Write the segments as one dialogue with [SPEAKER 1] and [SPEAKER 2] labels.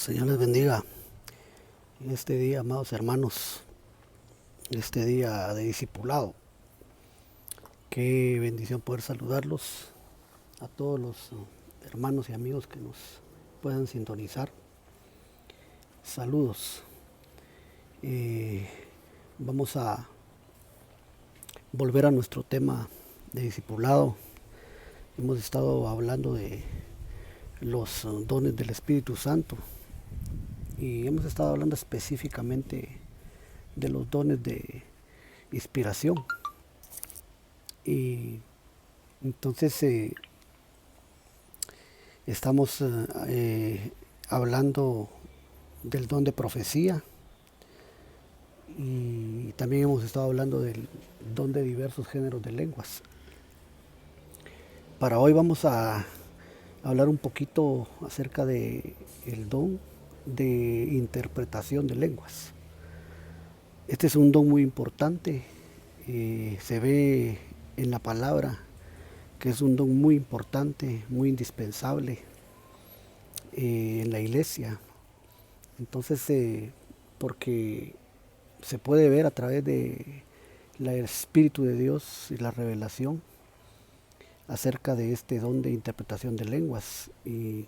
[SPEAKER 1] Señor les bendiga en este día, amados hermanos, en este día de discipulado. Qué bendición poder saludarlos a todos los hermanos y amigos que nos puedan sintonizar. Saludos. Eh, Vamos a volver a nuestro tema de discipulado. Hemos estado hablando de los dones del Espíritu Santo y hemos estado hablando específicamente de los dones de inspiración. Y entonces estamos hablando del don de profecía y también hemos estado hablando del don de diversos géneros de lenguas. Para hoy vamos a hablar un poquito acerca de el don de interpretación de lenguas. Este es un don muy importante, se ve en la palabra que es un don muy importante, muy indispensable en la iglesia. Entonces, porque se puede ver a través de el Espíritu de Dios y la revelación acerca de este don de interpretación de lenguas. Y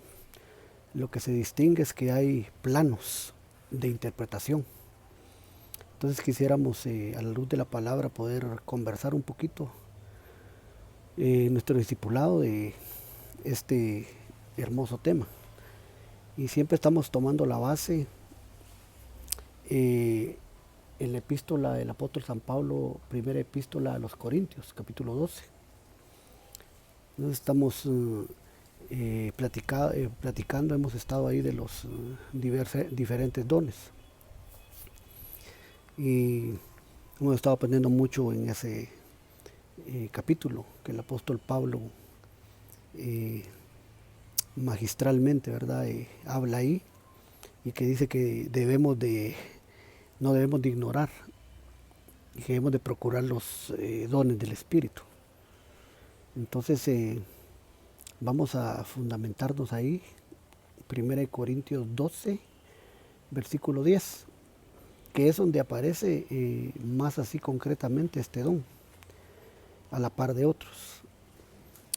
[SPEAKER 1] lo que se distingue es que hay planos de interpretación. Entonces quisiéramos, a la luz de la palabra, poder conversar un poquito nuestro discipulado de este hermoso tema. Y siempre estamos tomando la base en la epístola del apóstol San Pablo, primera epístola a los Corintios, capítulo 12. Entonces estamos platicando, hemos estado ahí de los diferentes dones. Y hemos estado aprendiendo mucho en ese capítulo que el apóstol Pablo magistralmente, ¿verdad? Habla ahí y que dice que no debemos de ignorar y que debemos de procurar los dones del Espíritu. Entonces vamos a fundamentarnos ahí, 1 Corintios 12, versículo 10, que es donde aparece más así concretamente este don, a la par de otros.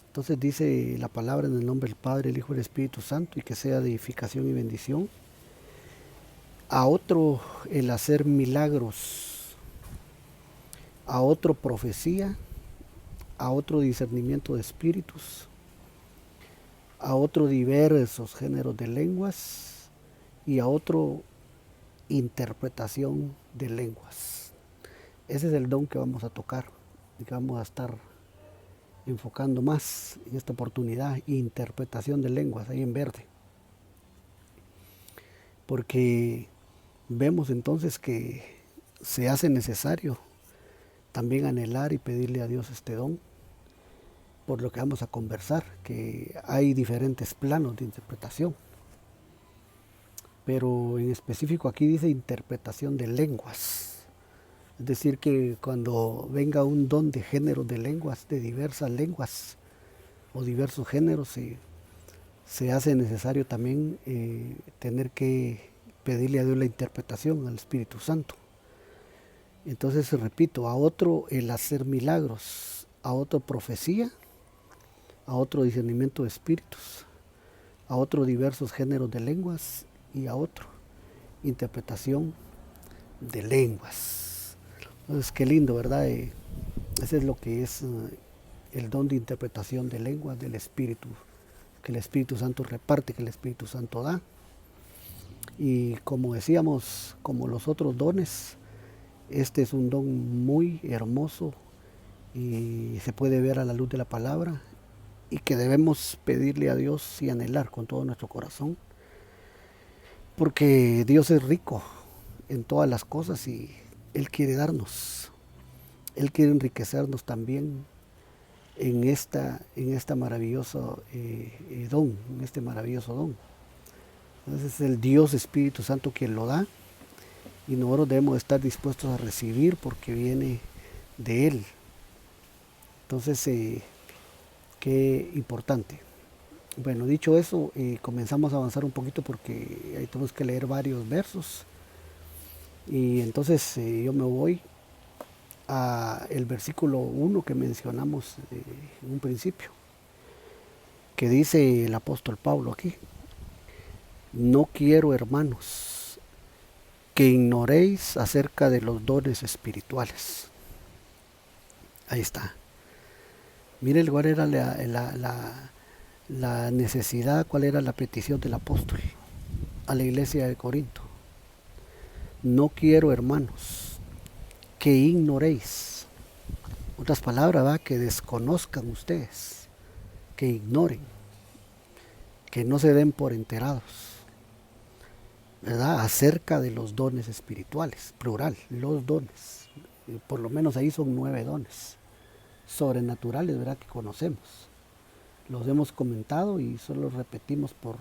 [SPEAKER 1] Entonces dice la palabra en el nombre del Padre, el Hijo y el Espíritu Santo, y que sea de edificación y bendición. A otro el hacer milagros, a otro profecía, a otro discernimiento de espíritus, a otro diversos géneros de lenguas y a otro interpretación de lenguas. Ese es el don que vamos a tocar y que vamos a estar enfocando más en esta oportunidad, interpretación de lenguas, ahí en verde. Porque vemos entonces que se hace necesario también anhelar y pedirle a Dios este don, por lo que vamos a conversar, que hay diferentes planos de interpretación. Pero en específico aquí dice interpretación de lenguas. Es decir, que cuando venga un don de géneros de lenguas, de diversas lenguas o diversos géneros, se hace necesario también tener que pedirle a Dios la interpretación, al Espíritu Santo. Entonces, repito, a otro el hacer milagros, a otro profecía, a otro discernimiento de espíritus, a otro diversos géneros de lenguas y a otro interpretación de lenguas. Entonces, qué lindo, ¿verdad? Ese es lo que es el don de interpretación de lenguas del Espíritu, que el Espíritu Santo reparte, que el Espíritu Santo da. Y como decíamos, como los otros dones, este es un don muy hermoso y se puede ver a la luz de la palabra y que debemos pedirle a Dios y anhelar con todo nuestro corazón, porque Dios es rico en todas las cosas y Él quiere darnos, Él quiere enriquecernos también en esta maravilloso don, en este maravilloso don. Entonces es el Dios Espíritu Santo quien lo da y nosotros debemos estar dispuestos a recibir porque viene de Él. Entonces, qué importante. Bueno, dicho eso, comenzamos a avanzar un poquito porque ahí tenemos que leer varios versos. Y entonces yo me voy a el versículo 1 que mencionamos en un principio, que dice el apóstol Pablo aquí: no quiero, hermanos, que ignoréis acerca de los dones espirituales. Ahí está. Mire cuál era la necesidad, cuál era la petición del apóstol a la iglesia de Corinto. No quiero, hermanos, que ignoréis. Otras palabras, ¿verdad? Que desconozcan ustedes, que ignoren, que no se den por enterados, ¿verdad? Acerca de los dones espirituales, plural, los dones. Por lo menos ahí son 9 dones sobrenaturales, ¿verdad? Que conocemos. Los hemos comentado y solo repetimos por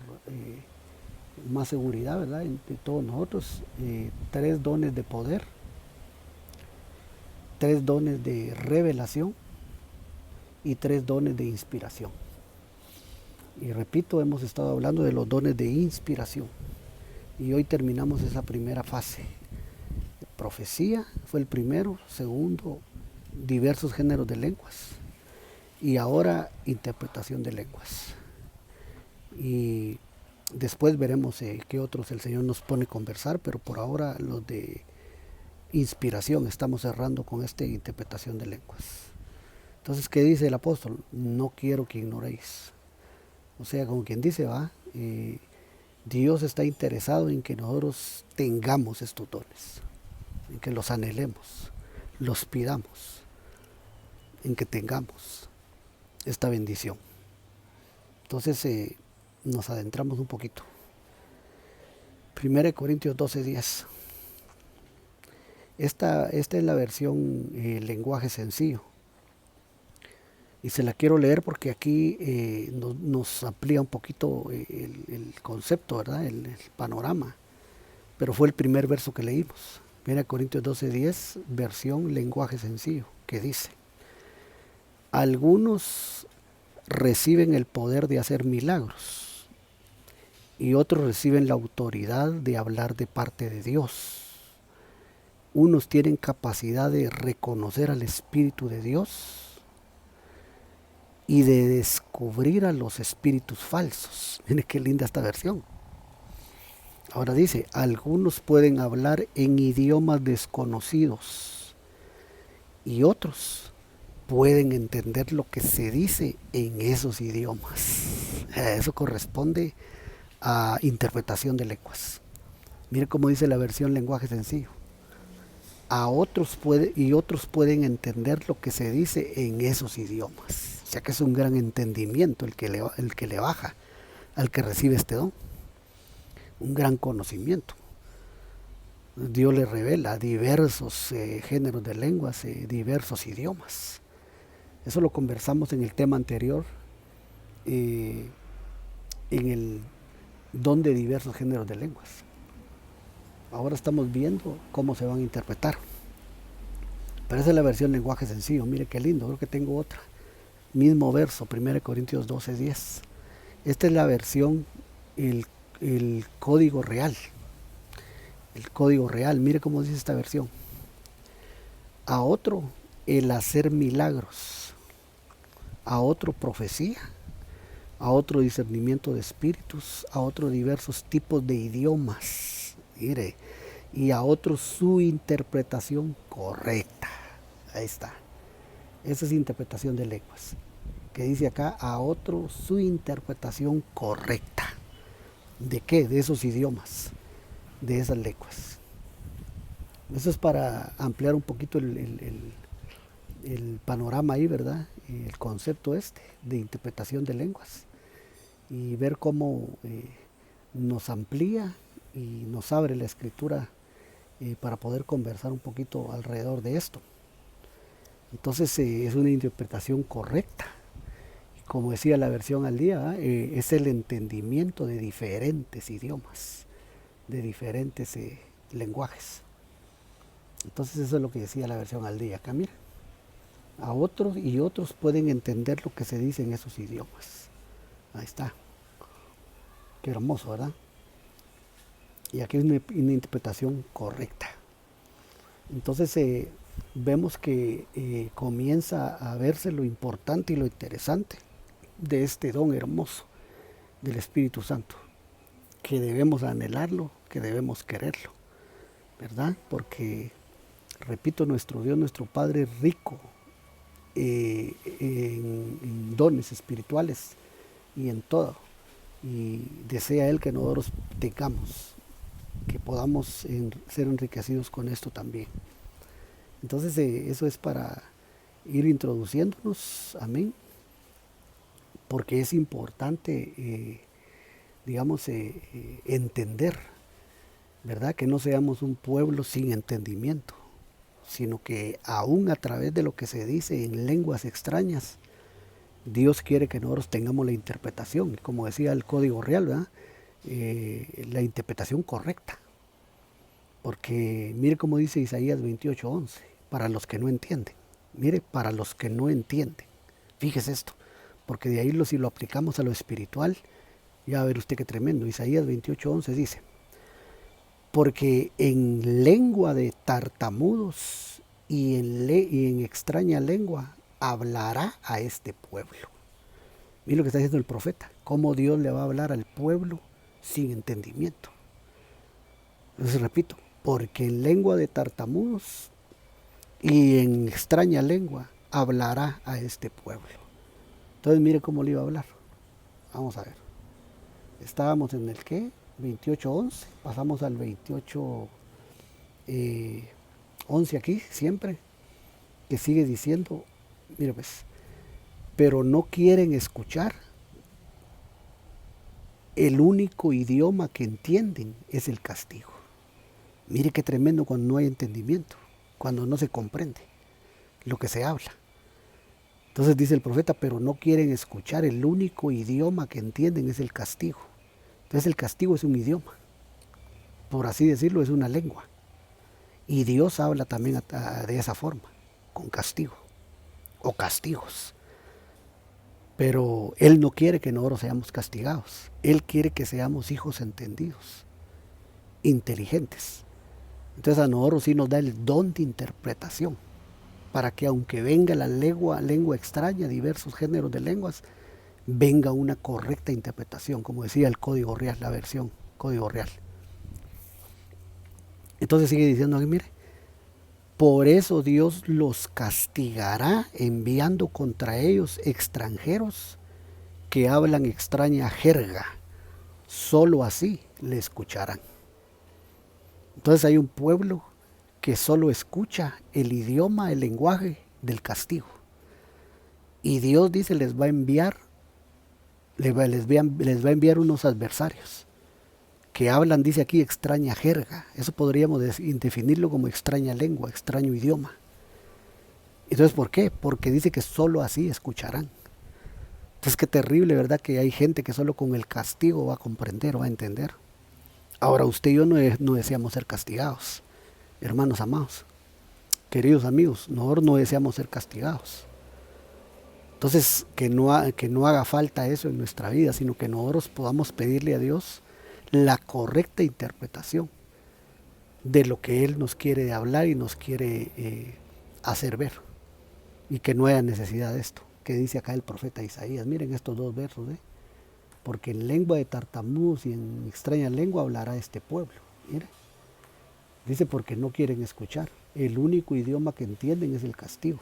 [SPEAKER 1] más seguridad, ¿verdad? Entre todos nosotros, 3 dones de poder, 3 dones de revelación y 3 dones de inspiración. Y repito, hemos estado hablando de los dones de inspiración. Y hoy terminamos esa primera fase. Profecía fue el primero, segundo, diversos géneros de lenguas. Y ahora interpretación de lenguas. Y después veremos qué otros el Señor nos pone a conversar, pero por ahora los de inspiración estamos cerrando con esta interpretación de lenguas. Entonces, ¿qué dice el apóstol? No quiero que ignoréis. O sea, como quien dice, va, Dios está interesado en que nosotros tengamos estos dones, en que los anhelemos, los pidamos, en que tengamos esta bendición. Entonces nos adentramos un poquito. 1 Corintios 12:10. Esta es la versión lenguaje sencillo. Y se la quiero leer porque aquí nos amplía un poquito el concepto, ¿verdad? El panorama. Pero fue el primer verso que leímos. 1 Corintios 12:10, versión lenguaje sencillo, que dice: algunos reciben el poder de hacer milagros y otros reciben la autoridad de hablar de parte de Dios. Unos tienen capacidad de reconocer al Espíritu de Dios y de descubrir a los espíritus falsos. Miren qué linda esta versión. Ahora dice, algunos pueden hablar en idiomas desconocidos y otros pueden entender lo que se dice en esos idiomas. Eso corresponde a interpretación de lenguas. Mire cómo dice la versión lenguaje sencillo. Otros pueden entender lo que se dice en esos idiomas. O sea que es un gran entendimiento el que le baja al que recibe este don. Un gran conocimiento. Dios le revela diversos géneros de lenguas, diversos idiomas. Eso lo conversamos en el tema anterior, en el don de diversos géneros de lenguas. Ahora estamos viendo cómo se van a interpretar. Pero esa es la versión lenguaje sencillo. Mire qué lindo, creo que tengo otra. Mismo verso, 1 Corintios 12:10. Esta es la versión, el código real. El código real, mire cómo dice esta versión. A otro, el hacer milagros. A otro, profecía. A otro, discernimiento de espíritus. A otro, diversos tipos de idiomas. Mire, y a otro, su interpretación correcta. Ahí está. Esa es interpretación de lenguas. Que dice acá, a otro, su interpretación correcta. ¿De qué? De esos idiomas, de esas lenguas. Eso es para ampliar un poquito el panorama ahí, ¿verdad? El concepto de interpretación de lenguas. Y ver cómo nos amplía y nos abre la escritura para poder conversar un poquito alrededor de esto. Entonces es una interpretación correcta. Como decía la versión al día, es el entendimiento de diferentes idiomas, de diferentes lenguajes. Entonces eso es lo que decía la versión al día acá, mira. A otros y otros pueden entender lo que se dice en esos idiomas. Ahí está. Qué hermoso, ¿verdad? Y aquí es una interpretación correcta. Entonces vemos que comienza a verse lo importante y lo interesante de este don hermoso del Espíritu Santo, que debemos anhelarlo, que debemos quererlo, ¿verdad? Porque, repito, nuestro Dios, nuestro Padre es rico en dones espirituales y en todo. Y desea Él que nosotros tengamos, que podamos ser enriquecidos con esto también. Entonces eso es para ir introduciéndonos, amén, porque es importante, digamos, entender, ¿verdad? Que no seamos un pueblo sin entendimiento, sino que aún a través de lo que se dice en lenguas extrañas, Dios quiere que nosotros tengamos la interpretación, como decía el Código Real, ¿verdad? La interpretación correcta. Porque mire cómo dice Isaías 28:11, para los que no entienden. Mire, para los que no entienden. Fíjese esto, porque de ahí si lo aplicamos a lo espiritual, ya va a ver usted qué tremendo. Isaías 28:11 dice, porque en lengua de tartamudos y en extraña lengua hablará a este pueblo. Mire lo que está diciendo el profeta, cómo Dios le va a hablar al pueblo sin entendimiento. Entonces repito, porque en lengua de tartamudos y en extraña lengua hablará a este pueblo. Entonces mire cómo le iba a hablar. Vamos a ver. Estábamos en el ¿qué? 28:11, pasamos al 28:11 aquí, siempre, que sigue diciendo, mire pues, pero no quieren escuchar. El único idioma que entienden es el castigo. Mire qué tremendo cuando no hay entendimiento, cuando no se comprende lo que se habla. Entonces dice el profeta, pero no quieren escuchar, el único idioma que entienden es el castigo. Entonces el castigo es un idioma, por así decirlo, es una lengua. Y Dios habla también de esa forma, con castigo o castigos. Pero Él no quiere que nosotros seamos castigados. Él quiere que seamos hijos entendidos, inteligentes. Entonces a nosotros sí nos da el don de interpretación, para que aunque venga la lengua extraña, diversos géneros de lenguas, venga una correcta interpretación, como decía el Código Real, la versión Código Real. Entonces sigue diciendo, mire, por eso Dios los castigará enviando contra ellos extranjeros que hablan extraña jerga. Solo así le escucharán. Entonces hay un pueblo que solo escucha el idioma, el lenguaje del castigo. Y Dios dice les va a enviar, les va a enviar unos adversarios que hablan, dice aquí, extraña jerga. Eso podríamos definirlo como extraña lengua, extraño idioma. Entonces, ¿por qué? Porque dice que solo así escucharán. Entonces, qué terrible, ¿verdad? Que hay gente que solo con el castigo va a comprender, va a entender. Ahora, usted y yo no deseamos ser castigados, hermanos amados. Queridos amigos, nosotros no deseamos ser castigados. Entonces, que no haga falta eso en nuestra vida, sino que nosotros podamos pedirle a Dios la correcta interpretación de lo que Él nos quiere hablar y nos quiere hacer ver, y que no haya necesidad de esto, que dice acá el profeta Isaías. Miren estos dos versos, porque en lengua de tartamudos y en extraña lengua hablará este pueblo. Miren, dice porque no quieren escuchar, el único idioma que entienden es el castigo.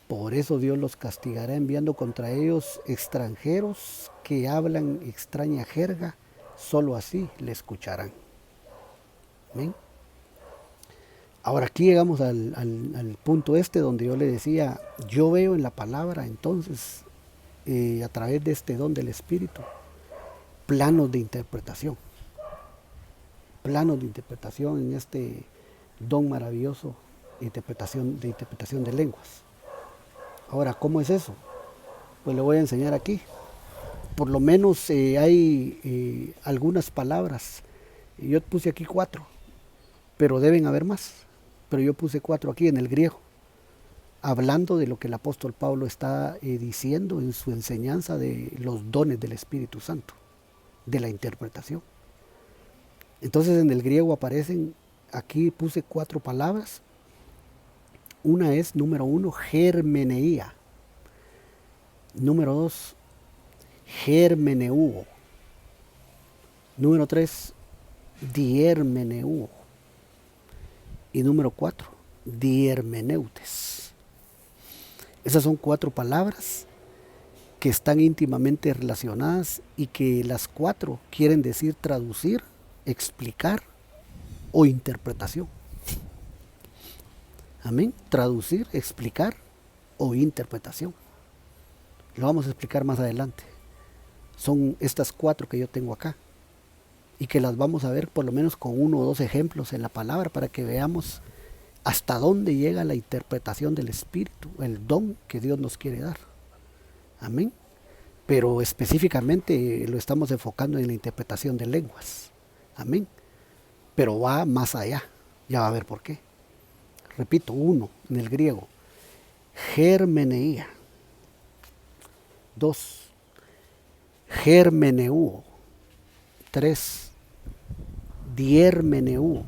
[SPEAKER 1] Por eso Dios los castigará enviando contra ellos extranjeros que hablan extraña jerga. Solo así le escucharán. ¿Ven? Ahora aquí llegamos al punto donde yo le decía, yo veo en la palabra entonces, a través de este don del Espíritu, planos de interpretación. Planos de interpretación en este don maravilloso de interpretación de lenguas. Ahora, ¿cómo es eso? Pues le voy a enseñar aquí. Por lo menos hay algunas palabras. Yo puse aquí 4, pero deben haber más. Pero yo puse 4 aquí en el griego, hablando de lo que el apóstol Pablo está diciendo en su enseñanza de los dones del Espíritu Santo. de la interpretación. Entonces en el griego aparecen, aquí puse 4 palabras. Una es, número 1, germeneía. Número 2, germeneuo. Número 3, diermeneuo. Y número 4, diermeneutes. Esas son 4 palabras que están íntimamente relacionadas y que las 4 quieren decir traducir, explicar o interpretación. Amén. Traducir, explicar o interpretación. Lo vamos a explicar más adelante. Son estas 4 que yo tengo acá y que las vamos a ver por lo menos con 1 o 2 ejemplos en la palabra para que veamos hasta dónde llega la interpretación del Espíritu, el don que Dios nos quiere dar. Amén. Pero específicamente lo estamos enfocando en la interpretación de lenguas. Amén. Pero va más allá. Ya va a ver por qué. Repito, 1 en el griego, germeneía. 2, germeneuo. 3, diermeneuo.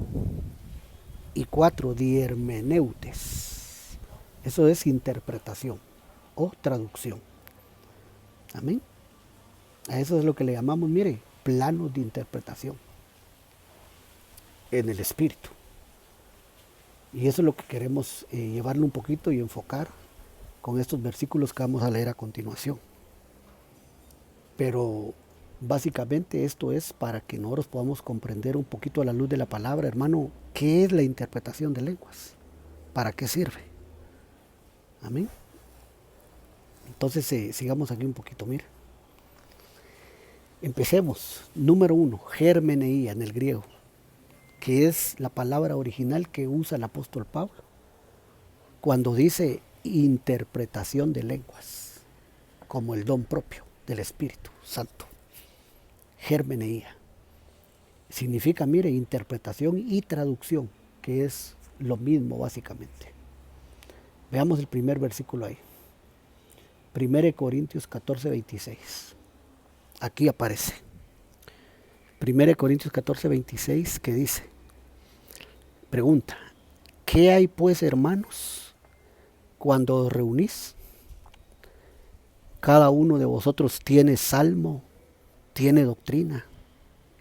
[SPEAKER 1] Y 4, diermeneutes. Eso es interpretación o traducción. Amén. A eso es lo que le llamamos, mire, planos de interpretación en el Espíritu. Y eso es lo que queremos llevarlo un poquito y enfocar con estos versículos que vamos a leer a continuación. Pero básicamente esto es para que nosotros podamos comprender un poquito a la luz de la palabra, hermano, qué es la interpretación de lenguas, para qué sirve. Amén. Entonces sigamos aquí un poquito, mire. Empecemos. Número 1, germeneía en el griego, que es la palabra original que usa el apóstol Pablo cuando dice interpretación de lenguas, como el don propio del Espíritu Santo. Germeneía significa, mire, interpretación y traducción, que es lo mismo básicamente. Veamos el primer versículo ahí. 1 Corintios 14, 26. Aquí aparece. 1 Corintios 14, 26, que dice, pregunta, ¿qué hay pues, hermanos, cuando os reunís? Cada uno de vosotros tiene salmo, tiene doctrina,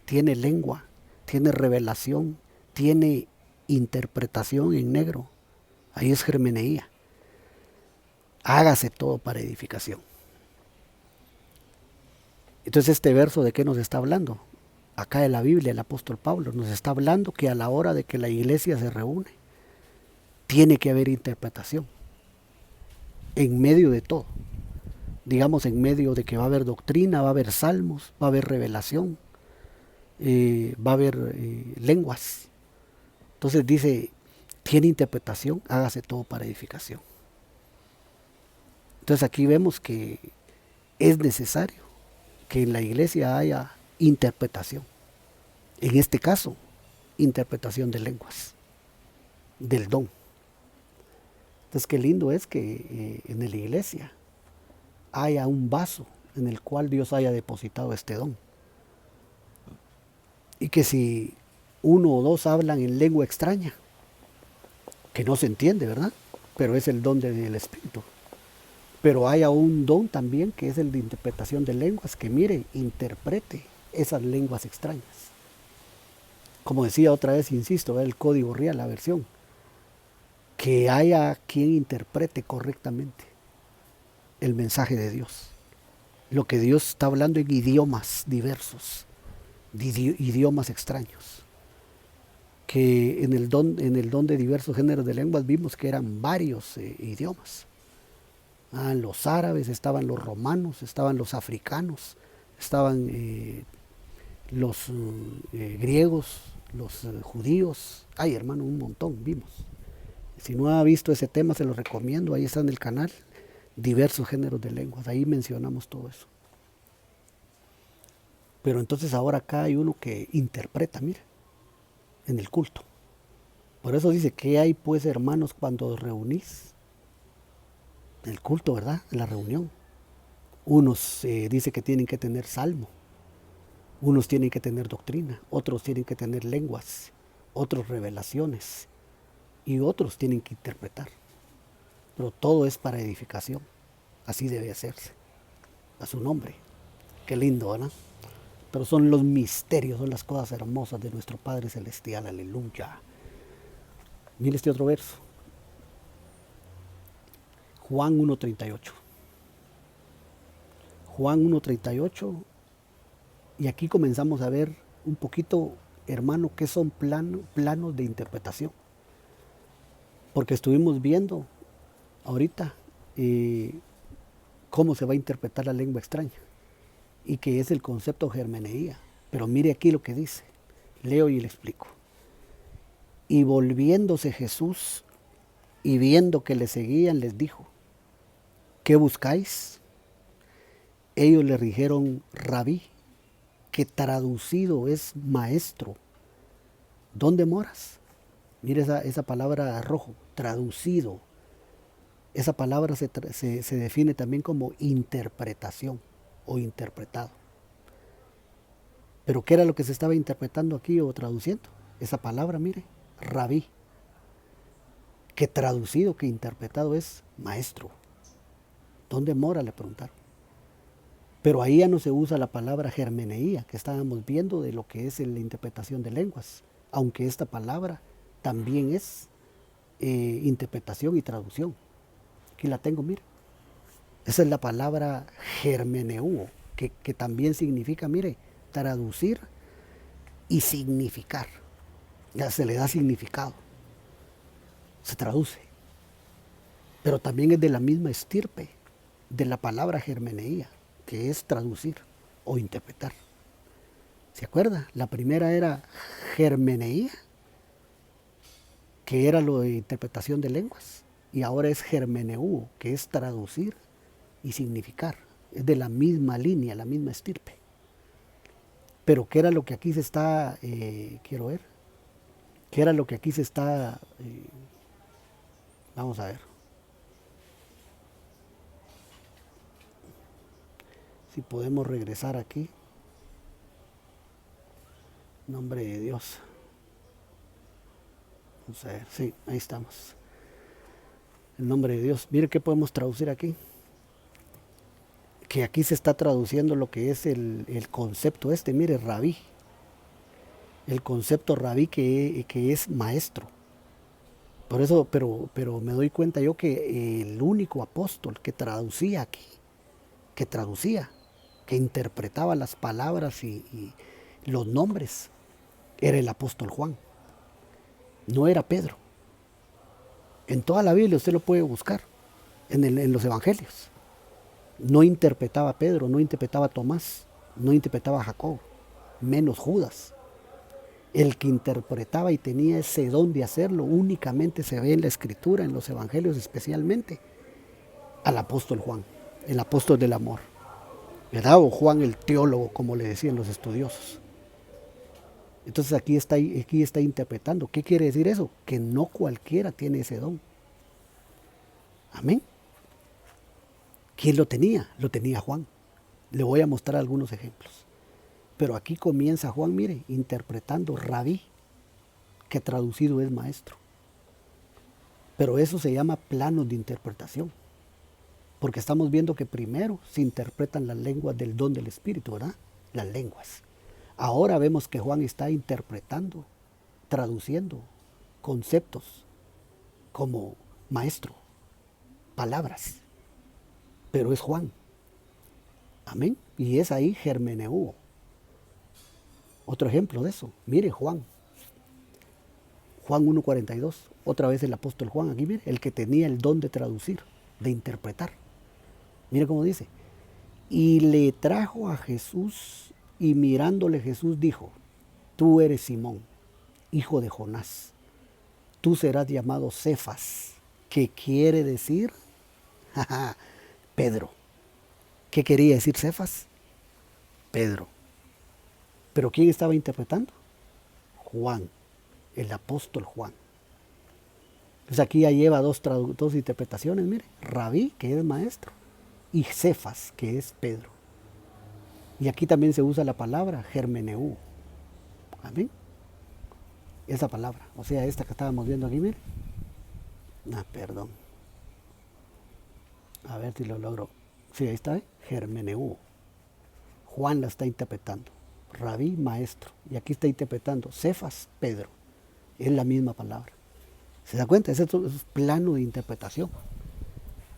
[SPEAKER 1] tiene lengua, tiene revelación, tiene interpretación en negro. Ahí es germeneía. Hágase todo para edificación. Entonces este verso, ¿de qué nos está hablando? Acá en la Biblia el apóstol Pablo nos está hablando que a la hora de que la iglesia se reúne, tiene que haber interpretación en medio de todo. Digamos, en medio de que va a haber doctrina, va a haber salmos, va a haber revelación, va a haber lenguas. Entonces dice, tiene interpretación, hágase todo para edificación. Entonces aquí vemos que es necesario que en la iglesia haya interpretación. En este caso, interpretación de lenguas, del don. Entonces qué lindo es que en la iglesia haya un vaso en el cual Dios haya depositado este don. Y que si 1 o 2 hablan en lengua extraña, que no se entiende, ¿verdad? Pero es el don del Espíritu. Pero haya un don también que es el de interpretación de lenguas, que mire, interprete esas lenguas extrañas. Como decía otra vez, insisto, el código real, la versión. Que haya quien interprete correctamente el mensaje de Dios. Lo que Dios está hablando en idiomas diversos, idiomas extraños. Que en el don de diversos géneros de lenguas vimos que eran varios idiomas. Los árabes, estaban los romanos, estaban los africanos, estaban los griegos, los judíos. Ay, hermano, un montón vimos. Si no ha visto ese tema, se lo recomiendo. Ahí está en el canal, diversos géneros de lenguas. Ahí mencionamos todo eso. Pero entonces ahora acá hay uno que interpreta, mira, en el culto. Por eso dice, ¿qué hay pues, hermanos, cuando os reunís? En el culto, ¿verdad? En la reunión. Unos dice que tienen que tener salmo. Unos tienen que tener doctrina, otros tienen que tener lenguas, otros revelaciones y otros tienen que interpretar. Pero todo es para edificación. Así debe hacerse. A su nombre. Qué lindo, ¿verdad? Pero son los misterios, son las cosas hermosas de nuestro Padre Celestial. Aleluya. Mire este otro verso. Juan 1:38. Juan 1:38. Y aquí comenzamos a ver un poquito, hermano, qué son planos de interpretación. Porque estuvimos viendo ahorita cómo se va a interpretar la lengua extraña y que es el concepto germeneía. Pero mire aquí lo que dice. Leo y le explico. Y volviéndose Jesús y viendo que le seguían, les dijo: ¿qué buscáis? Ellos le dijeron: Rabí, que traducido es maestro. ¿Dónde moras? Mire esa palabra rojo, traducido. Esa palabra se define también como interpretación o interpretado. ¿Pero qué era lo que se estaba interpretando aquí o traduciendo? Esa palabra, mire, rabí, que traducido, que interpretado es maestro. ¿Dónde mora?, le preguntaron. Pero ahí ya no se usa la palabra germeneía, que estábamos viendo de lo que es la interpretación de lenguas, aunque esta palabra también es interpretación y traducción. Aquí la tengo, mire. Esa es la palabra germeneuo, que también significa, mire, traducir y significar. Ya se le da significado. Se traduce. Pero también es de la misma estirpe de la palabra germeneía, que es traducir o interpretar. ¿Se acuerda? La primera era germeneía, que era lo de interpretación de lenguas, y ahora es germeneuo, que es traducir y significar. Es de la misma línea, la misma estirpe. Pero ¿qué era lo que aquí se está, quiero ver? ¿Qué era lo que aquí se está, vamos a ver? Si podemos regresar aquí. Nombre de Dios. Vamos a ver, sí, ahí estamos. El nombre de Dios. Mire qué podemos traducir aquí. Que aquí se está traduciendo lo que es el concepto este, mire, rabí. El concepto rabí que es maestro. Por eso, pero me doy cuenta yo que el único apóstol que traducía aquí, que interpretaba las palabras y los nombres, era el apóstol Juan. No era Pedro. En toda la Biblia usted lo puede buscar, en los evangelios. No interpretaba Pedro, no interpretaba Tomás, no interpretaba Jacob, menos Judas. El que interpretaba y tenía ese don de hacerlo únicamente se ve en la Escritura, en los evangelios especialmente, al apóstol Juan, el apóstol del amor, ¿verdad? O Juan el teólogo, como le decían los estudiosos. Entonces aquí está interpretando. ¿Qué quiere decir eso? Que no cualquiera tiene ese don. Amén. ¿Quién lo tenía? Lo tenía Juan. Le voy a mostrar algunos ejemplos. Pero aquí comienza Juan, mire, interpretando rabí, que traducido es maestro. Pero eso se llama planos de interpretación. Porque estamos viendo que primero se interpretan las lenguas del don del Espíritu, ¿verdad? Las lenguas. Ahora vemos que Juan está interpretando, traduciendo conceptos como maestro, palabras. Pero es Juan. Amén. Y es ahí germeneuo. Otro ejemplo de eso. Mire Juan. Juan 1:42. Otra vez el apóstol Juan. Aquí mire. El que tenía el don de traducir, de interpretar. Mire cómo dice. Y le trajo a Jesús y mirándole Jesús dijo: tú eres Simón, hijo de Jonás. Tú serás llamado Cefas. ¿Qué quiere decir? Pedro. ¿Qué quería decir Cefas? Pedro. ¿Pero quién estaba interpretando? Juan, el apóstol Juan. Pues aquí ya lleva dos interpretaciones, mire. Rabí, que es maestro, y Cefas, que es Pedro. Y aquí también se usa la palabra germeneu. Amén. Esa palabra, o sea, esta que estábamos viendo aquí, mire. Perdón. A ver si lo logro. Sí, ahí está, germeneu. Juan la está interpretando. Rabí, maestro. Y aquí está interpretando Cefas, Pedro. Es la misma palabra. ¿Se da cuenta? Ese es plano de interpretación.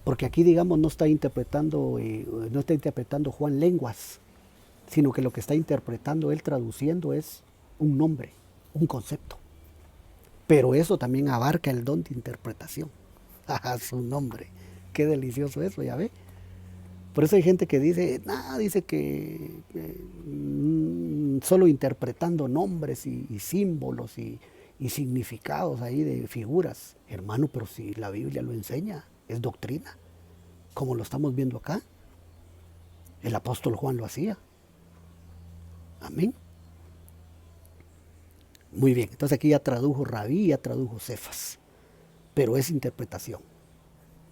[SPEAKER 1] Porque aquí, digamos, no está interpretando Juan lenguas, sino que lo que está interpretando él, traduciendo, es un nombre, un concepto. Pero eso también abarca el don de interpretación. Su nombre. Qué delicioso eso, ya ve. Por eso hay gente que dice, dice que solo interpretando nombres y símbolos y significados ahí de figuras. Hermano, pero si la Biblia lo enseña, es doctrina, como lo estamos viendo acá. El apóstol Juan lo hacía. Amén. Muy bien, entonces aquí ya tradujo Rabí, ya tradujo Cefas, pero es interpretación.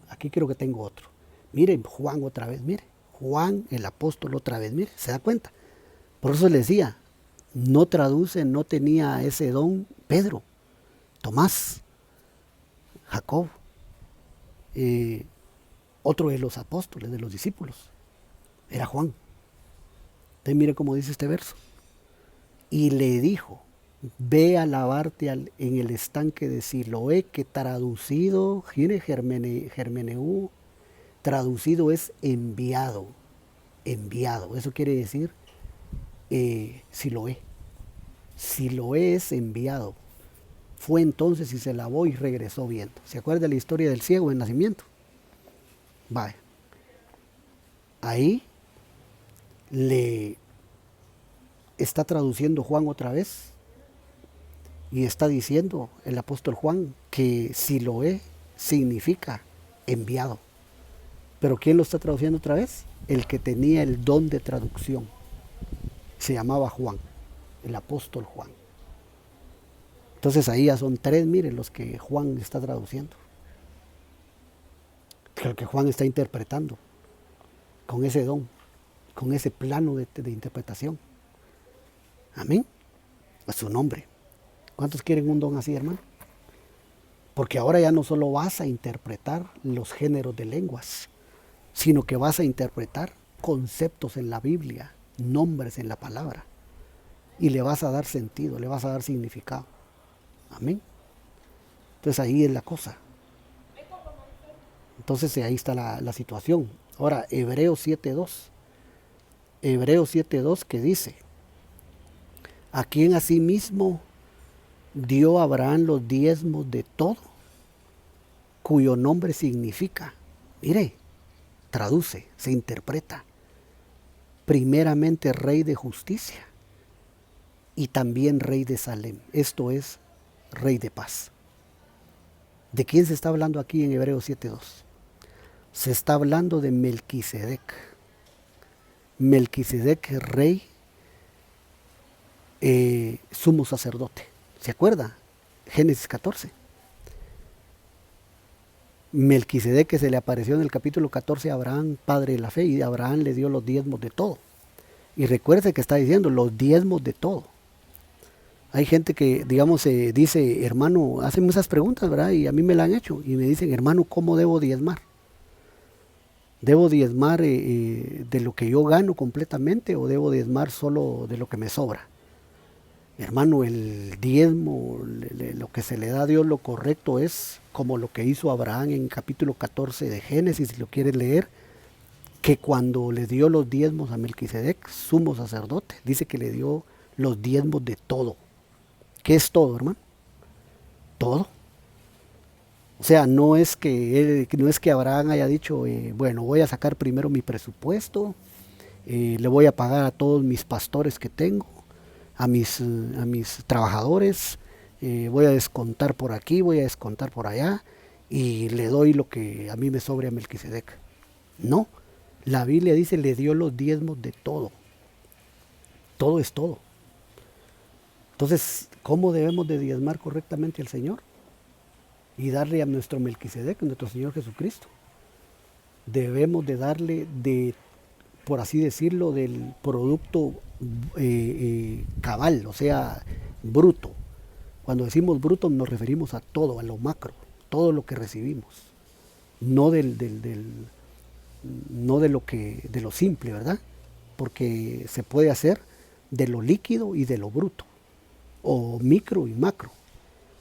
[SPEAKER 1] Aquí creo que tengo otro. Miren, Juan otra vez, mire. Juan, el apóstol otra vez, mire, ¿se da cuenta? Por eso le decía, no traduce, no tenía ese don Pedro, Tomás, Jacob, otro de los apóstoles, de los discípulos, era Juan. Entonces mire cómo dice este verso. Y le dijo, ve a lavarte en el estanque de Siloé, que traducido, germeneu, traducido es enviado, enviado. Eso quiere decir Siloé. Siloé es enviado. Fue entonces y se lavó y regresó viendo. ¿Se acuerda de la historia del ciego en nacimiento? Vaya. Ahí le está traduciendo Juan otra vez y está diciendo el apóstol Juan que Siloé significa enviado. ¿Pero quién lo está traduciendo otra vez? El que tenía el don de traducción. Se llamaba Juan, el apóstol Juan. Entonces ahí ya son tres, miren, los que Juan está traduciendo. El que Juan está interpretando con ese don, con ese plano de interpretación. Amén. A su nombre. ¿Cuántos quieren un don así, hermano? Porque ahora ya no solo vas a interpretar los géneros de lenguas, sino que vas a interpretar conceptos en la Biblia, nombres en la palabra, y le vas a dar sentido, le vas a dar significado. Amén. Entonces ahí es la cosa. Entonces ahí está la situación. Ahora, Hebreos 7.2. Hebreos 7.2 que dice, a quien asimismo dio Abraham los diezmos de todo, cuyo nombre significa, mire, traduce, se interpreta, primeramente Rey de Justicia y también Rey de Salem, esto es, Rey de Paz. ¿De quién se está hablando aquí en Hebreos 7.2? Se está hablando de Melquisedec. Melquisedec, rey, sumo sacerdote. ¿Se acuerda? Génesis 14. Melquisedec, que se le apareció en el capítulo 14 a Abraham, padre de la fe, y Abraham le dio los diezmos de todo. Y recuerde que está diciendo los diezmos de todo. Hay gente que, digamos, dice, hermano, hacen muchas preguntas, ¿verdad? Y a mí me la han hecho. Y me dicen, hermano, ¿cómo debo diezmar? ¿Debo diezmar de lo que yo gano completamente o debo diezmar solo de lo que me sobra? Hermano, el diezmo, lo que se le da a Dios, lo correcto es como lo que hizo Abraham en capítulo 14 de Génesis, si lo quieres leer, que cuando le dio los diezmos a Melquisedec, sumo sacerdote, dice que le dio los diezmos de todo. ¿Qué es todo, hermano? Todo. O sea, no es que Abraham haya dicho, bueno, voy a sacar primero mi presupuesto, le voy a pagar a todos mis pastores que tengo, a mis trabajadores, voy a descontar por aquí, voy a descontar por allá, y le doy lo que a mí me sobre a Melquisedec. No, la Biblia dice, le dio los diezmos de todo. Todo es todo. Entonces, ¿cómo debemos de diezmar correctamente al Señor? Y darle a nuestro Melquisedec, nuestro Señor Jesucristo. Debemos de darle de por así decirlo, del producto cabal, o sea, bruto. Cuando decimos bruto nos referimos a todo, a lo macro, todo lo que recibimos, no no de lo simple, ¿verdad? Porque se puede hacer de lo líquido y de lo bruto, o micro y macro,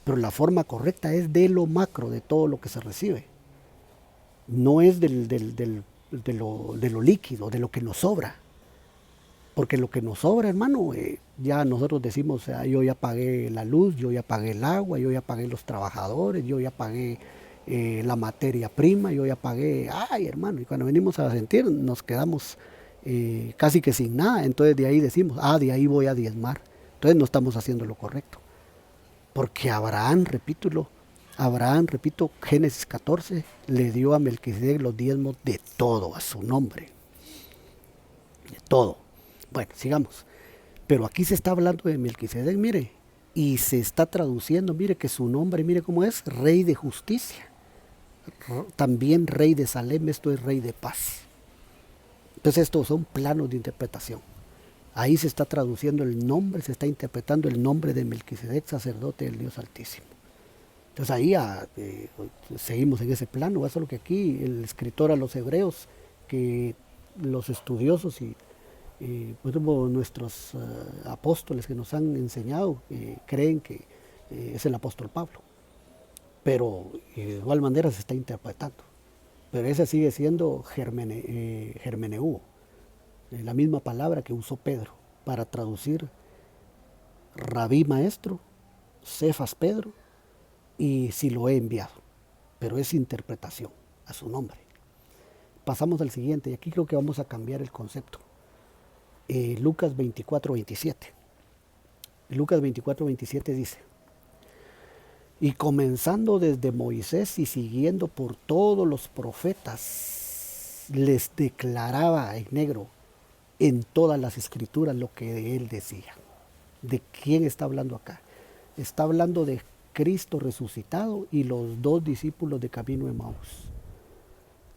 [SPEAKER 1] pero la forma correcta es de lo macro, de todo lo que se recibe, no es de lo líquido, de lo que nos sobra. Porque lo que nos sobra, hermano, ya nosotros decimos, yo ya pagué la luz, yo ya pagué el agua, yo ya pagué los trabajadores, yo ya pagué la materia prima, yo ya pagué, ay hermano, y cuando venimos a sentir nos quedamos casi que sin nada, entonces de ahí decimos, de ahí voy a diezmar, entonces no estamos haciendo lo correcto. Porque Abraham, repito, Génesis 14, le dio a Melquisedec los diezmos de todo, a su nombre, de todo. Bueno, sigamos. Pero aquí se está hablando de Melquisedec, mire, y se está traduciendo, mire que su nombre, mire cómo es, Rey de Justicia. También Rey de Salem, esto es Rey de Paz. Entonces estos son planos de interpretación. Ahí se está traduciendo el nombre, se está interpretando el nombre de Melquisedec, sacerdote del Dios Altísimo. Entonces ahí seguimos en ese plano. Eso es lo que aquí el escritor a los hebreos, que los estudiosos y pues, nuestros apóstoles que nos han enseñado creen que es el apóstol Pablo, pero de igual manera se está interpretando, pero ese sigue siendo germeneuo, la misma palabra que usó Pedro para traducir rabí maestro, Cefas Pedro y si lo he enviado, pero es interpretación a su nombre. Pasamos al siguiente y aquí creo que vamos a cambiar el concepto. Lucas 24:27. Lucas 24:27 dice: y comenzando desde Moisés y siguiendo por todos los profetas, les declaraba en negro en todas las escrituras lo que de él decía. ¿De quién está hablando acá? Está hablando de Cristo resucitado y los dos discípulos de camino de Emaús.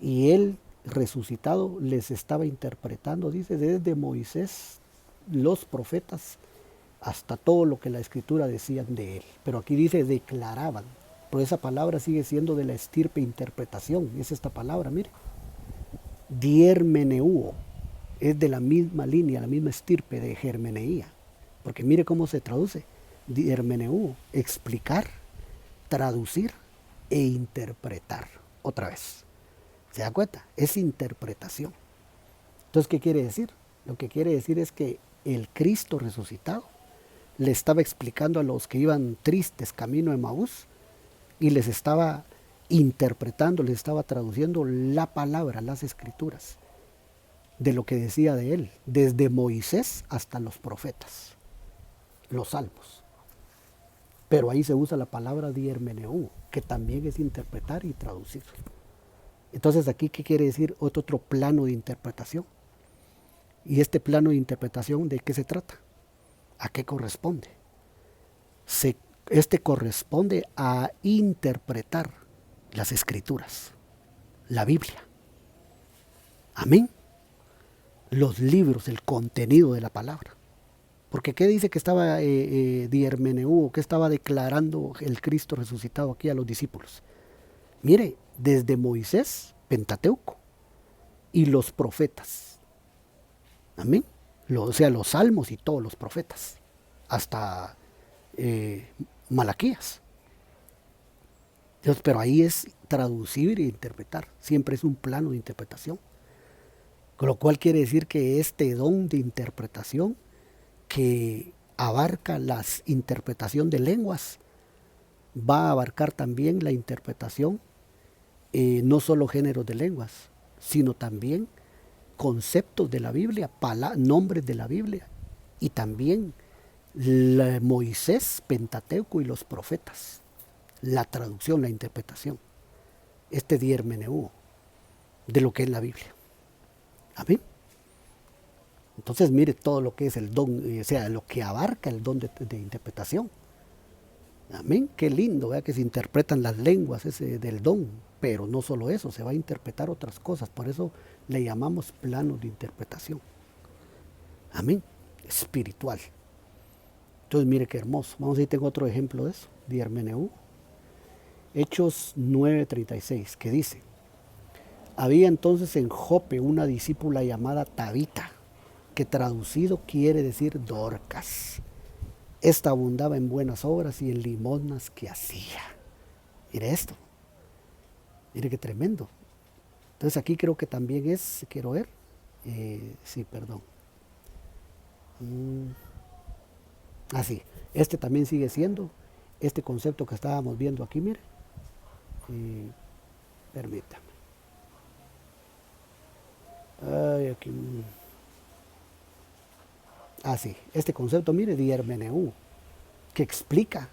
[SPEAKER 1] Y él resucitado les estaba interpretando, dice, desde Moisés, los profetas, hasta todo lo que la escritura decían de él. Pero aquí dice declaraban, pero esa palabra sigue siendo de la estirpe interpretación, es esta palabra, mire, diermeneuo, es de la misma línea, la misma estirpe de germeneía, porque mire cómo se traduce, diermeneuo, explicar, traducir e interpretar, otra vez. ¿Se da cuenta? Es interpretación. Entonces, ¿qué quiere decir? Lo que quiere decir es que el Cristo resucitado le estaba explicando a los que iban tristes camino de Emaús y les estaba interpretando, les estaba traduciendo la palabra, las escrituras, de lo que decía de él, desde Moisés hasta los profetas, los salmos. Pero ahí se usa la palabra diermeneuo, que también es interpretar y traducir. Entonces aquí, ¿qué quiere decir? Otro plano de interpretación. ¿Y este plano de interpretación de qué se trata? ¿A qué corresponde? Este corresponde a interpretar las escrituras, la Biblia. Amén. Los libros, el contenido de la palabra. Porque ¿qué dice que estaba diermeneuo, que estaba declarando el Cristo resucitado aquí a los discípulos? Mire, desde Moisés, Pentateuco, y los profetas. Amén. O sea, los salmos y todos los profetas, hasta Malaquías. Entonces, pero ahí es traducir e interpretar, siempre es un plano de interpretación. Con lo cual quiere decir que este don de interpretación que abarca la interpretación de lenguas, va a abarcar también la interpretación, no solo géneros de lenguas, sino también conceptos de la Biblia, nombres de la Biblia, y también Moisés, Pentateuco y los profetas, la traducción, la interpretación, este diermeneuo de lo que es la Biblia. Amén. Entonces mire todo lo que es el don, o sea, lo que abarca el don de interpretación. Amén, qué lindo, ¿verdad? Que se interpretan las lenguas ese del don, pero no solo eso, se va a interpretar otras cosas, por eso le llamamos plano de interpretación. Amén, espiritual. Entonces mire qué hermoso. Vamos a ir, tengo otro ejemplo de eso, de Hermeneu. Hechos 9:36, que dice: había entonces en Jope una discípula llamada Tabita, que traducido quiere decir Dorcas. Esta abundaba en buenas obras y en limosnas que hacía. Mire esto, mire qué tremendo. Entonces aquí creo que también es, quiero ver, sí, perdón. Así, este también sigue siendo este concepto que estábamos viendo aquí, mire. Permítame. Ay, aquí. Así, este concepto, mire, de Hermeneu, que explica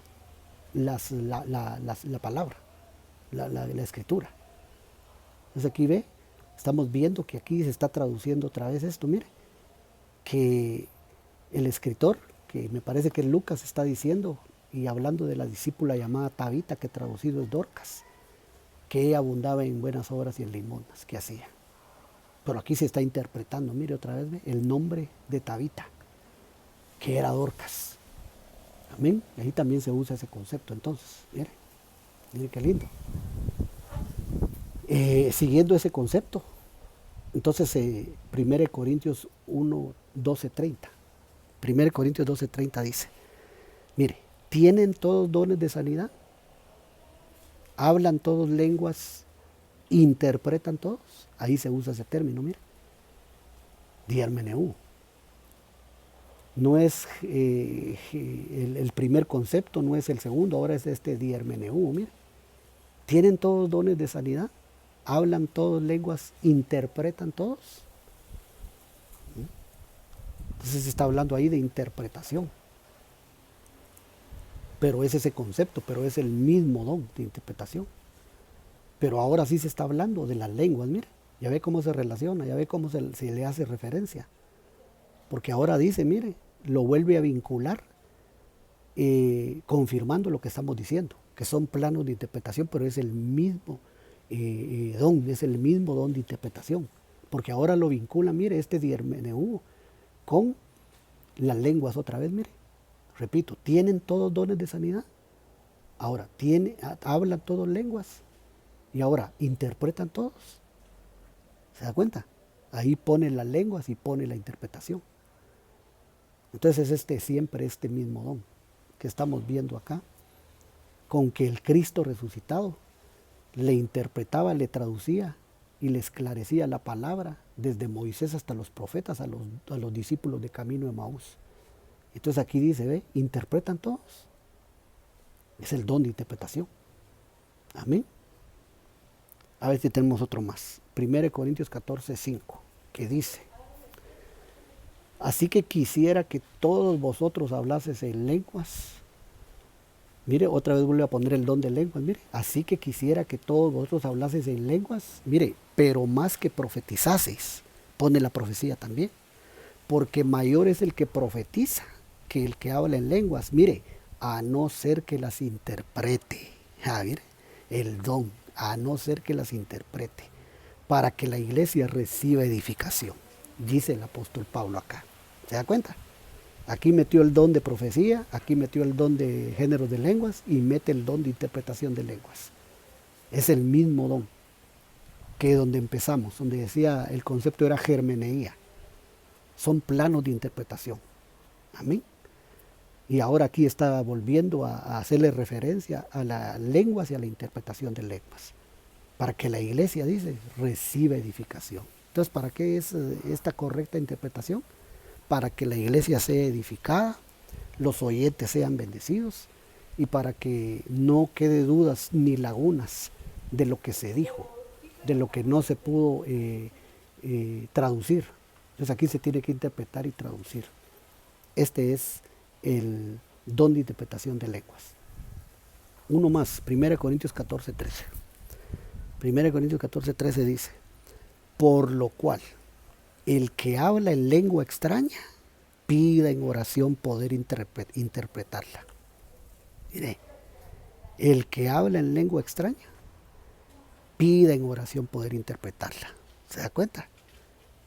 [SPEAKER 1] la palabra, la escritura. Entonces aquí ve, estamos viendo que aquí se está traduciendo otra vez esto, mire, que el escritor, que me parece que Lucas está diciendo y hablando de la discípula llamada Tabita, que traducido es Dorcas, que ella abundaba en buenas obras y en limosnas que hacía. Pero aquí se está interpretando, mire otra vez, ¿ve? El nombre de Tabita, que era Dorcas. Amén. Y ahí también se usa ese concepto. Entonces, mire, mire qué lindo. Siguiendo ese concepto, entonces 1 Corintios 1, 12, 30. 1 Corintios 12, 30 dice: mire, ¿tienen todos dones de sanidad? ¿Hablan todos lenguas? ¿Interpretan todos? Ahí se usa ese término, mire. Diarmeneu. No es el primer concepto, no es el segundo, ahora es este diarmeneu, mire. ¿Tienen todos dones de sanidad? ¿Hablan todos lenguas? ¿Interpretan todos? Entonces se está hablando ahí de interpretación. Pero es ese concepto, pero es el mismo don de interpretación. Pero ahora sí se está hablando de las lenguas, mire. Ya ve cómo se relaciona, ya ve cómo se le hace referencia. Porque ahora dice, mire, lo vuelve a vincular, confirmando lo que estamos diciendo, que son planos de interpretación, pero es el mismo don, es el mismo don de interpretación. Porque ahora lo vincula, mire, este diarmeneu con las lenguas otra vez, mire. Repito, ¿tienen todos dones de sanidad? Ahora, ¿hablan todos lenguas? Y ahora, ¿interpretan todos? ¿Se da cuenta? Ahí pone las lenguas y pone la interpretación. Entonces es siempre este mismo don que estamos viendo acá, con que el Cristo resucitado le interpretaba, le traducía y le esclarecía la palabra desde Moisés hasta los profetas, a los discípulos de camino de Maús. Entonces aquí dice, ve, interpretan todos. Es el don de interpretación. Amén. A ver si tenemos otro más. 1 Corintios 14, 5, que dice: así que quisiera que todos vosotros hablaseis en lenguas. Mire, otra vez vuelve a poner el don de lenguas, mire. Así que quisiera que todos vosotros hablaseis en lenguas. Mire, pero más que profetizaseis, pone la profecía también. Porque mayor es el que profetiza que el que habla en lenguas. Mire, a no ser que las interprete. Mire, el don, a no ser que las interprete, para que la iglesia reciba edificación, dice el apóstol Pablo acá. ¿Se da cuenta? Aquí metió el don de profecía, aquí metió el don de géneros de lenguas y mete el don de interpretación de lenguas. Es el mismo don que donde empezamos, donde decía el concepto era germeneía. Son planos de interpretación. Amén. Y ahora aquí está volviendo a hacerle referencia a las lenguas y a la interpretación de lenguas. Para que la iglesia, dice, reciba edificación. Entonces, ¿para qué es esta correcta interpretación? Para que la iglesia sea edificada, los oyentes sean bendecidos y para que no quede dudas ni lagunas de lo que se dijo, de lo que no se pudo traducir. Entonces aquí se tiene que interpretar y traducir. Este es el don de interpretación de lenguas. Uno más, 1 Corintios 14, 13. 1 Corintios 14, 13 dice: por lo cual, el que habla en lengua extraña, pida en oración poder interpretarla. Mire, El que habla en lengua extraña, pida en oración poder interpretarla. ¿Se da cuenta?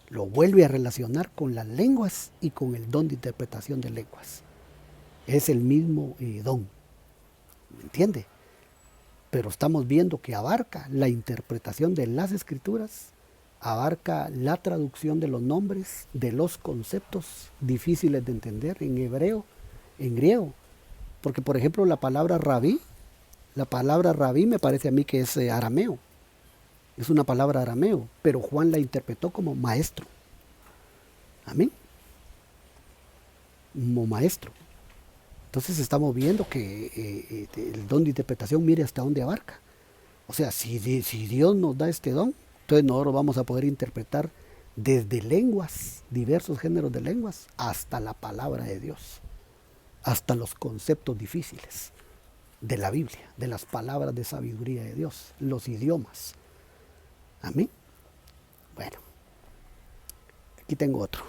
[SPEAKER 1] Lo vuelve a relacionar con las lenguas y con el don de interpretación de lenguas. Es el mismo don, ¿me entiende? Pero estamos viendo que abarca la interpretación de las escrituras, abarca la traducción de los nombres, de los conceptos difíciles de entender en hebreo, en griego. Porque, por ejemplo, la palabra rabí me parece a mí que es arameo. Es una palabra arameo, pero Juan la interpretó como maestro. Amén. Como maestro. Entonces estamos viendo que el don de interpretación, mire hasta dónde abarca. O sea, si Dios nos da este don, entonces nosotros vamos a poder interpretar desde lenguas, diversos géneros de lenguas, hasta la palabra de Dios, hasta los conceptos difíciles de la Biblia, de las palabras de sabiduría de Dios, los idiomas. Amén. Bueno, aquí tengo otro.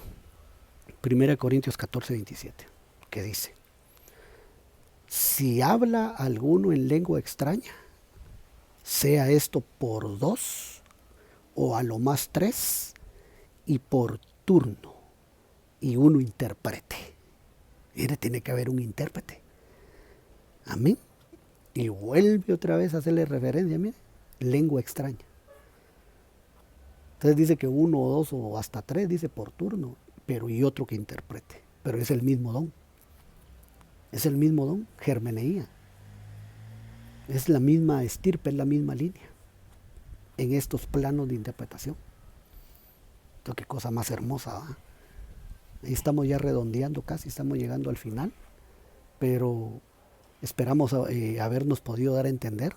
[SPEAKER 1] 1 Corintios 14, 27, que dice: si habla alguno en lengua extraña, sea esto por 2 o a lo más 3 y por turno, y uno interprete. Mire, tiene que haber un intérprete. Amén. Y vuelve otra vez a hacerle referencia, mire, lengua extraña. Entonces dice que 1 o 2 o hasta 3, dice por turno, pero y otro que interprete. Pero es el mismo don. Es el mismo don, germeneía. Es la misma estirpe, es la misma línea en estos planos de interpretación. Entonces, qué cosa más hermosa, ¿va? Ahí estamos ya redondeando casi, estamos llegando al final, pero esperamos habernos podido dar a entender.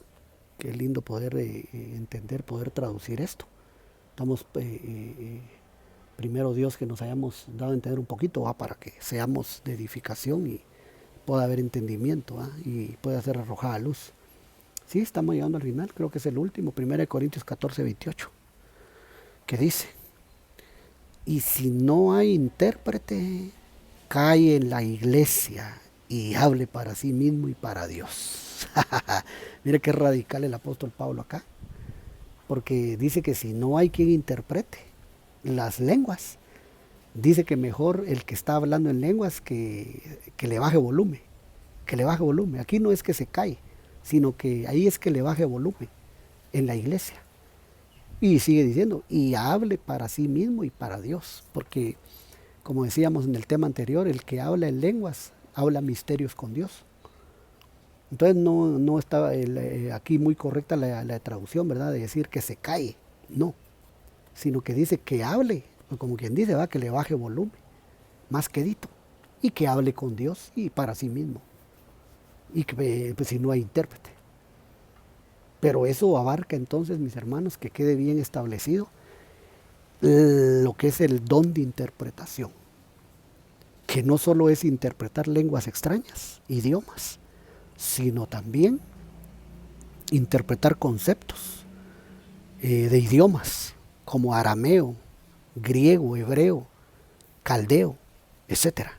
[SPEAKER 1] Qué lindo poder entender, poder traducir esto. Estamos, primero Dios, que nos hayamos dado a entender un poquito, ¿va? Para que seamos de edificación y pueda haber entendimiento, ¿va? Y pueda ser arrojada luz. Sí, estamos llegando al final, creo que es el último, 1 Corintios 14, 28, que dice: y si no hay intérprete, cae en la iglesia y hable para sí mismo y para Dios. Mire qué radical el apóstol Pablo acá, porque dice que si no hay quien interprete las lenguas, dice que mejor el que está hablando en lenguas que le baje volumen, que le baje volumen. Aquí no es que se cae, sino que ahí es que le baje volumen en la iglesia. Y sigue diciendo, y hable para sí mismo y para Dios, porque como decíamos en el tema anterior, el que habla en lenguas habla misterios con Dios. Entonces no está aquí muy correcta la traducción, ¿verdad? De decir que se cae, no, sino que dice que hable, como quien dice, va, que le baje volumen, más quedito, y que hable con Dios y para sí mismo, y que pues, si no hay intérprete. Pero eso abarca entonces, mis hermanos, que quede bien establecido lo que es el don de interpretación, que no solo es interpretar lenguas extrañas, idiomas, sino también interpretar conceptos de idiomas como arameo, griego, hebreo, caldeo, etcétera.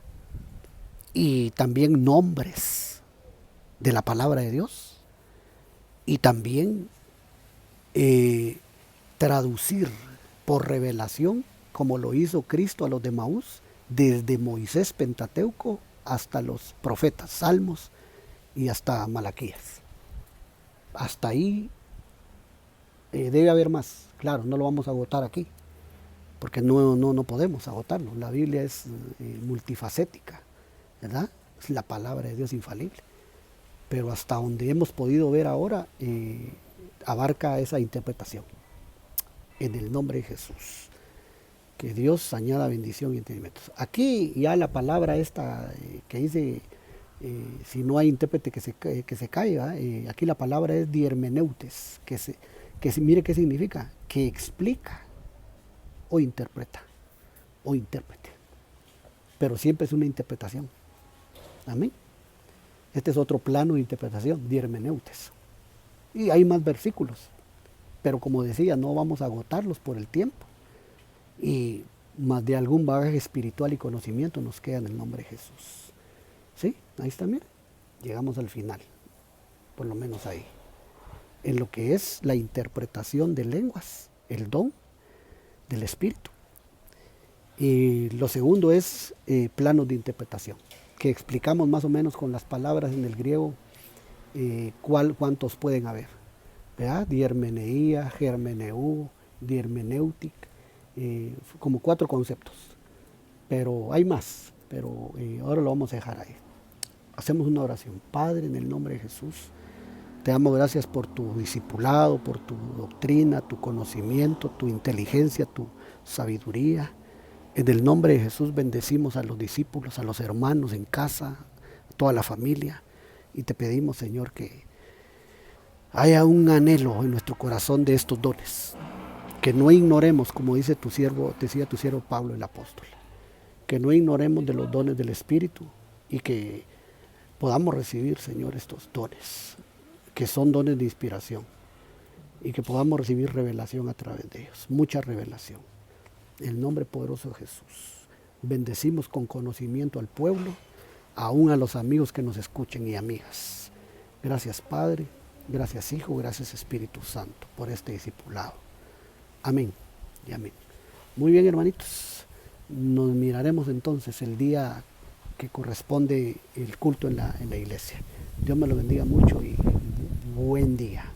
[SPEAKER 1] Y también nombres de la palabra de Dios. Y también traducir por revelación, como lo hizo Cristo a los de Maús, desde Moisés, Pentateuco, hasta los profetas, Salmos y hasta Malaquías. Hasta ahí debe haber más. Claro, no lo vamos a agotar aquí, porque no podemos agotarlo. La Biblia es multifacética, ¿verdad? Es la palabra de Dios infalible. Pero hasta donde hemos podido ver ahora, abarca esa interpretación. En el nombre de Jesús. Que Dios añada bendición y entendimiento. Aquí ya la palabra esta que dice, si no hay intérprete que se caiga, aquí la palabra es diermeneutes, mire qué significa, que explica o interpreta, o intérprete. Pero siempre es una interpretación. Amén. Este es otro plano de interpretación, diermeneutes. Y hay más versículos, pero como decía, no vamos a agotarlos por el tiempo. Y más de algún bagaje espiritual y conocimiento nos queda en el nombre de Jesús. ¿Sí? Ahí está, mire. Llegamos al final. por lo menos ahí, en lo que es la interpretación de lenguas, el don del Espíritu. Y lo segundo es planos de interpretación, que explicamos más o menos con las palabras en el griego cuántos pueden haber, ¿verdad? Diermeneía, germeneu, diermeneutic, como 4 conceptos, pero hay más, pero ahora lo vamos a dejar ahí. Hacemos una oración. Padre, en el nombre de Jesús, te damos gracias por tu discipulado, por tu doctrina, tu conocimiento, tu inteligencia, tu sabiduría. En el nombre de Jesús bendecimos a los discípulos, a los hermanos en casa, a toda la familia. Y te pedimos, Señor, que haya un anhelo en nuestro corazón de estos dones. Que no ignoremos, como dice tu siervo, decía tu siervo Pablo el apóstol. Que no ignoremos de los dones del Espíritu y que podamos recibir, Señor, estos dones, que son dones de inspiración. Y que podamos recibir revelación a través de ellos. Mucha revelación. En el nombre poderoso de Jesús. Bendecimos con conocimiento al pueblo, aún a los amigos que nos escuchen y amigas. Gracias Padre, gracias Hijo, gracias Espíritu Santo por este discipulado. Amén y amén. Muy bien, hermanitos. Nos miraremos entonces el día que corresponde el culto en la iglesia. Dios me lo bendiga mucho y buen día.